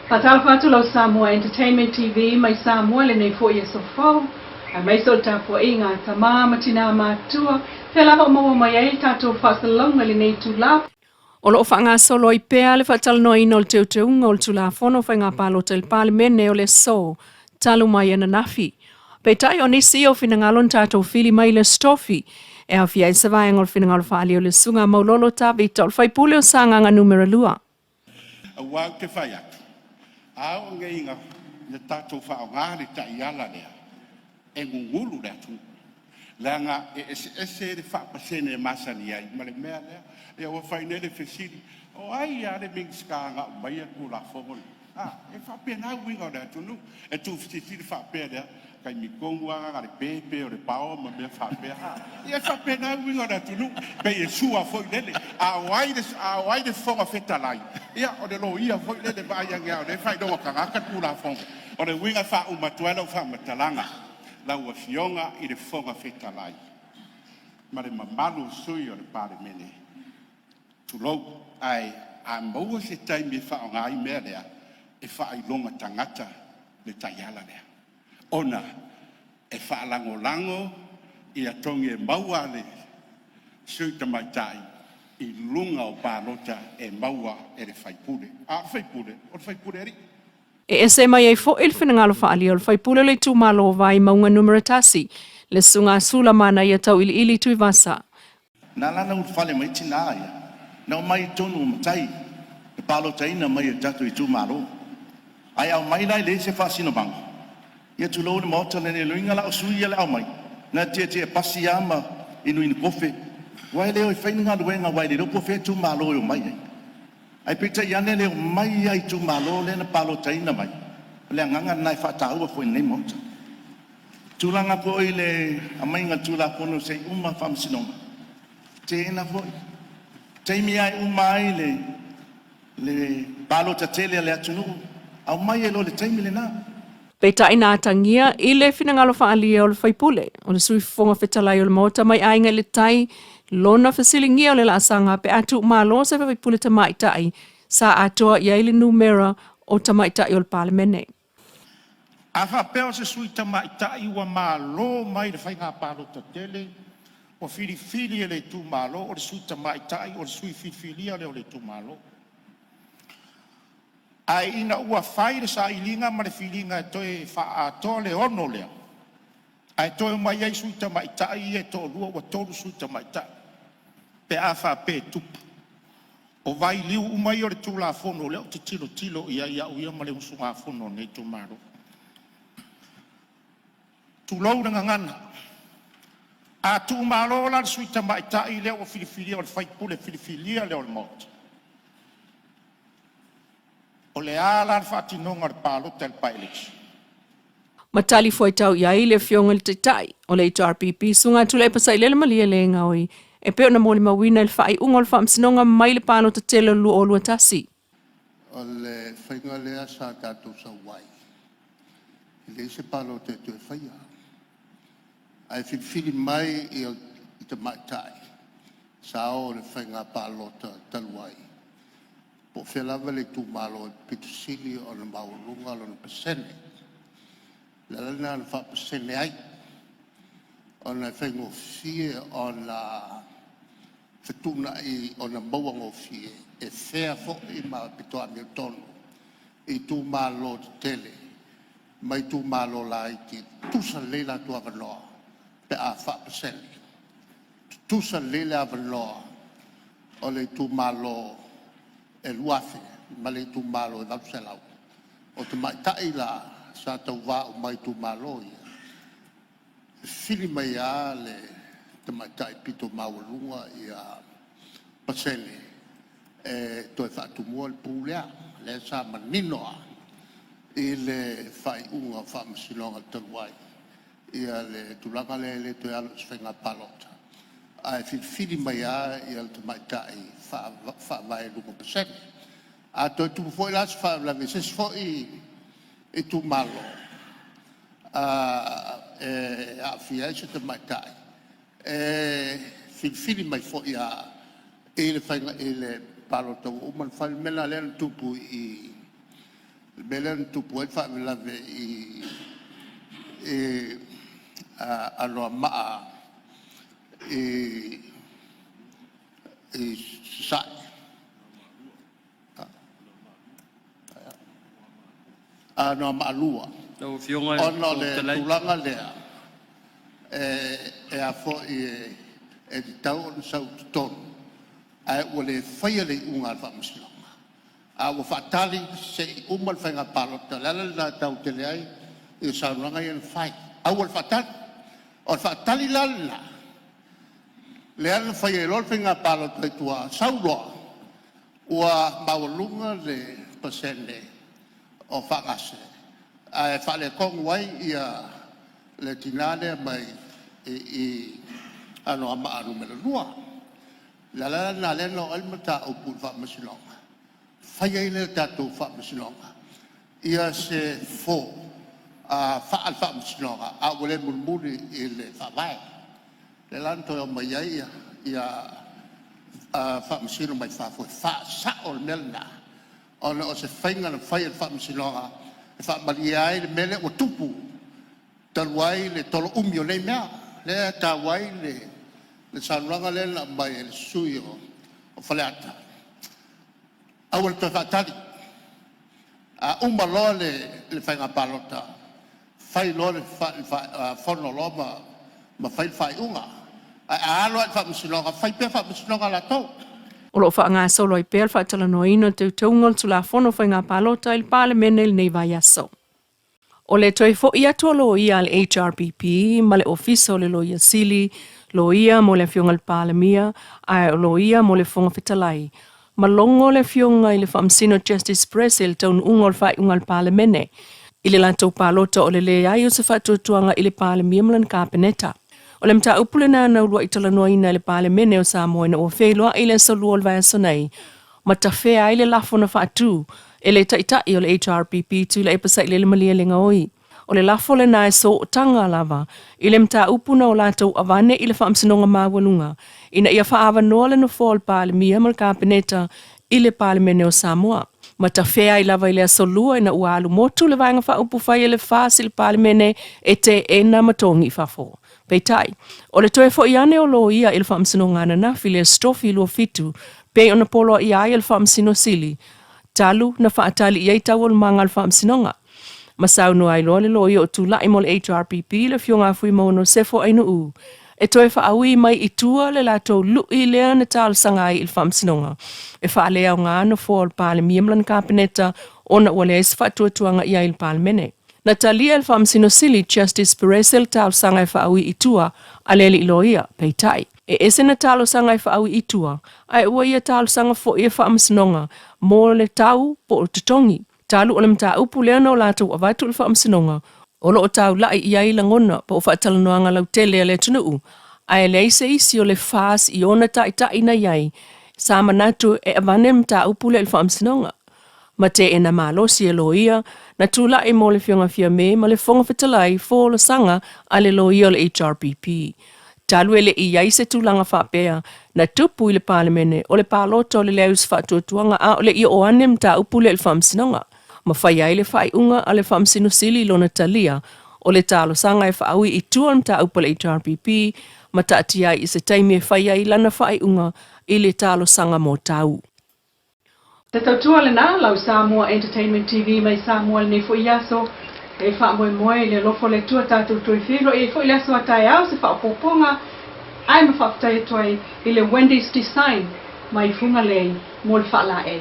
Patalfatu lau Samoa Entertainment TV mai Samoa le nei fo ia sofau. Mai sol tapu inga tama matina matua. Fela ho mawa mai ai tatu fasalong le nei tula. O loo whanga solo i pēa le whatal no ino le teu unga o le tula whono whainga palo te le pale mene o le so, talu mai ana nafi. Peitai o nisi o whinangalon tātou whili mai le stofi, e a whia i savai ngol whinangalo whaali o le sunga maulolo tā vita o le whaipule o sanganga numero lua. A wau te whai atu. Ao nge inga le tātou whao ngāre ta i ala lea. E ngungulu le atu. Langa e ese le whapasene e masani ai. Ma le mea lea. E o whaine le whesiri. O ai a le mingska ngā mai a kula whomoni. E whapea nā winga o le atu nu. E tu whisiri whapea lea. Kai mi kongua ngā le pepe o le pao ma mea whapea. E whapea nā winga o le atu nu. Pei e sua fwoi lele. A wai le whonga whetalai. Ia o le lo ia foi le vai nga o le fai do ka ka kula fong o le winga fa u matuela fa matalanga la u fionga i le fonga fetalai ma le mamalu sui o le pare mene tu lo ai a mo se tai mi fa nga i mele e fa i longa tangata le taiala le ona e fa lango i a tongi e maua le sui tamatai I lunga o pālota e maua e le whaipule. O le whaipule eri. E ese mai e fo il whinangalo whaali o le whaipule le tū malo vai maunga numera tasi, le sunga sula mana i a tau ili tui vasa. Nā lana ut whale mai tina aia. Nau mai tonu o matai, e pālota ina mai e tatu I tū malo. Ai au mai lai le se whasino bango. Ia tu lou le maota le ne luinga la o sui le au mai. Nā tia pasi ama inu inu kofe. Wai leo I whainga luenga wai le ropo whea tu malo o mai ai. Ai pita iane leo mai ai tu malo le na palo taina mai. Le nganga nai whataua fo nei mota. Tūlanga po I le amainga tūla pono sei uma whamsinonga. Te ena fo I. Teimi ai uma ai le palo ta tele le atunu. Au mai e lo le teimi le nā. Peta ina atangia I le whinangalo whaali o le whaipule, o le sui whonga whetalai o le mota mai ainga le tai, lona fasilingia o le laasanga pe atu malo se whaipule tamaitai sa atoa I le numera o tamaitai o le palemene. A whapea se sui tamaitai ua malo mai le whainga pālota tele. O fili e le tū malo, o le sui tamaitai, o le sui filifilia le o le tū malo. Ai ina ua whai le sa ilinga ma le filinga e toe wha atoa le ono lea. Ai toe mai ai sui tamaitai e to lua ua tolu sui tamaitai. Pe a wha pe tupu. O vai liu umai o le tūla whono leo te tilo ia uia ma le usunga whono nei tū maro. Tu lau na ngana. A tū maro la sui tamaitai leo o filifilia o le whaipule filifilia leo le mota. O le ala whatinonga le pālota le pailix. Matali foi tau iai le fionga le teitai, o le HRPP sunga tula e pasai le malia le ngaoi, e peo na mole mawina le whai unga le whaamsinonga mai le pālota tele lu o lua tasi. O le whainga lea sa tātou sa wai. Le se pālota e tue whaia. Ai whiwhiri mai I te maitai. Sa o le whainga pālota taluai. Po whelava le tū malo pitu sili o le maurunga o le pasene. Le lana le wha pasene ai. O na whaingo fie o na whetuna o na mauango fie. E whea fo I ma pito a meo tonu. I tū malo te tele. Mai tū malo la I ki tusa leila tu avanoa. Pe a wha pasene. Tusa leila avanoa. O le tū malo e luafe, ma le tu malo e vapse lau. O te maitai la, sa tau wā o mai tu malo ia. Fili mai a le te maitai pito maurunga ia pasene. E toi whātu mua le pūlea, le sa maninoa. I le whai unga whamasilonga taluai. Ia le tulanga le toi alo swenga palota. Ai fili mai a ia le te maitai fa vai lungo pasene. A toi tu foi las fa la veces foi e tu malo. A fia se te maitai. Fili mai foi a ele fai ele palo to o man fai mena le tupu I belen tu poet fa la ve alo ma sa no ma lua no fionga ono le tulanga lea a fo e tau sa ton ai ole faiale unga fa muslo a wo fatali se umal fa nga palota la la tau te ai e sa ranga yen fai a wo fatali la le al fai lo fa nga palota tua saulo wa maulunga le pasende o fakase ai fa le kong wai ia le tinane mai ano ama anu melua la na le no almata o pu fa masilonga fai ile tatu fa masilonga ia se fo fa alfa masilonga a wole mulmuli ile fa vai le lanto o mai ia fa masilonga mai fa sa o melna ona o se fainga na fai fa masilonga fa mariai le mele o tupu talwai le tolo umio le mea le tawai le sanranga le la mai el suyo o falata awal to fatali a umalo le fainga palota fai lo le forno loma ma fai unga a lo fa msinonga fai pe fa msinonga la to O lo wha ngā solo i pēr wha tala no ino te taungol tu la whono whai ngā palota il pāle mene il nei vai aso. O le toi fo ia to lo ia al HRPP, ma le ofiso le lo ia sili, lo ia mo le fionga il pāle mia, ai lo ia mo le fonga fitalai. Ma longo le fionga i le whamsino Justice Press il taun ungol whai ungal pāle mene. I le lantou palota o le le ai o se whatuatuanga i le pāle mia mlan kāpeneta. O le mta upule na ulua i tala noa ina le pāle mene o Samoa ina o whelua i le salua o le vai asonei. Ma ta whea i le lafo na whaatu, e le taitai o le HRPP tu le epasa i le malia lenga oi. O le lafo le nae so o tanga lava, i le mta upuna o latou avane i le whaamsinonga mawalunga, ina ia whaava noa le no fōl pāle mia mal kāpeneta i le pāle mene o Samoa. Ma ta whea i lava i le asolua ina ua alu motu le vaenga whaupu whai le whaasi le pāle mene e te ena matongi whafo. Peitai, o le toe fo iane o lo ia il whamsino ngana na fi le stofi lo fitu, pe ona polo ia il whamsino sili. Talu na whaatali iai tawol mangal whamsinonga. Masau no ai lo le lo ia o tu lai mo le HRPP le fionga fui mauno sefo ainu u. E toe whaaui mai i tua le lato lui lea na tal sangai il whamsinonga. E whaalea o ngana fo al pāle miamlan kāpeneta ona wale es whatuatuanga ia il pāle mene. Na talia el whamsino sili Justice Peresel tal sangai whaaui i tua aleli iloia, peitai. E ese na talo sangai whaaui i tua, ai ua ia talo sanga fo ia whamsinonga, mō le tau po o tutongi. Talu o le mta upu lea no lato a vaitu le whamsinonga, o lo o tau lai i ai langona po o whaatalanoanga lau tele le tunuu, ai le ise isi o le whaas i ona tai na iai, sa manatu e avane mta upu le whamsinonga. Ma te e na malosi e loia, na tula e mo le fionga fia me, ma le fonga fitalai fo le sanga a le loia o le HRPP. Talu e le i ai se tulanga whapea, na tupu i le palemene o le palota o le leus whatuatuanga a o le i o anem ta upu le whamsinonga. Ma whai ai le whai unga a le whamsino sili lona talia, o le talo sanga e whaaui i tuan ta upu le HRPP, ma taati ai i se taimi e whai ai lana whai unga i le talo sanga mo tau. Te tautua le nā lau Samoa Entertainment TV mai Samoa le nei fo iaso e wha moe le lofo le tua tātou tui whiro e fo ilaso a tai au se wha poponga ai ma whaftai tuai i le Wendy's Design mai funga lei mo le wha la e.